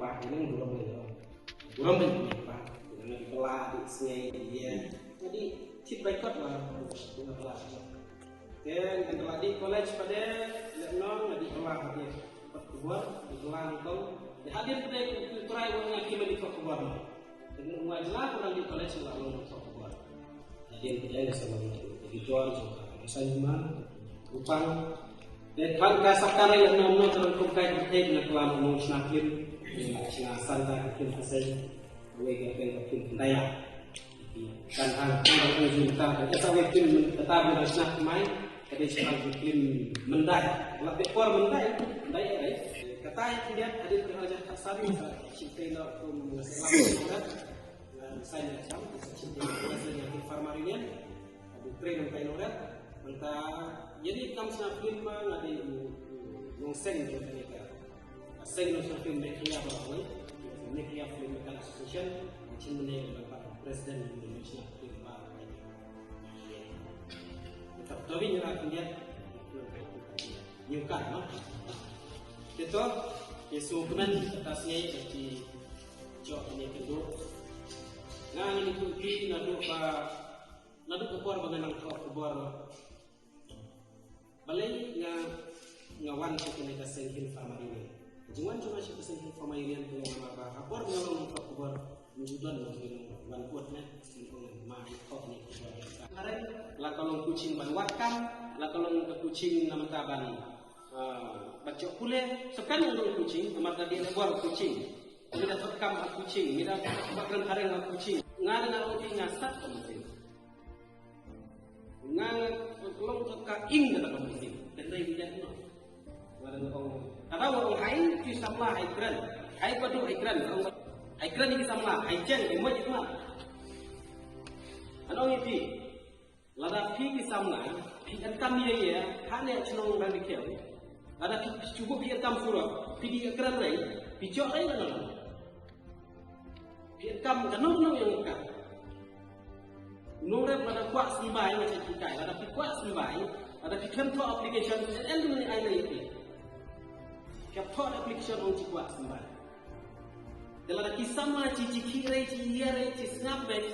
Pak ini belum Pak dengan dikelah di sini dia jadi chip record lah dengan kelas dan telah di college pada non di kelah dia buat di kelah kau hadir pada try mengakhiri di kelah dengan wajah orang di college lalu buat hadir pada sama jadi jual juga misalnya upang dan kan kasakara yang nama terangkumkan berkait dengan kelam umum snakim dengan santa kim hasil awak kim daya kan hang orang junta dan sawe kim tetap dengan snak mai kada siapa kim mendai lebih kuat mendai kata yang dia ada kerja kasari cinta untuk selamat saya sama cinta saya di farmarian train dan kainorat maka jadi kami sangat film ada yang seng di mereka seng yang film mereka apa mereka film mereka association macam mana yang dapat presiden Indonesia film tapi nyerah dia nyukan itu Yesus kemudian atasnya di jok ini kedua nah ini kunci nadu kebor mengenang kebor balai ngawan ko kini kasenghin family jangan cuma si kasenghin family yang apa kebor mengenang kebor mujudon wan kuat na ma kok ni kemarin lah kalau kucing banwatkan lah kalau kucing nama taban baca kule sekarang untuk kucing amat tadi ada buat kucing kita tekam kucing kita bakal kareng kucing ngada ngaruti ngasat kucing kalau kita ingin dalam kucing dan tidak no ada orang lain kisah lah ikran hai padu ikran ini sama hai jeng emot itu mah ano ini lada pi kisah lah pi entam dia ya hanya cenong bagi kiau ada cukup pi entam surah pi di ikran lain pi jok lain kan pi entam kanong yang ikan nurep pada kuat sembai macam kita ada pi kuat sembai ada pi contoh application element aina itu contoh application untuk kuat sembai dalam kisah macam kiri, snapback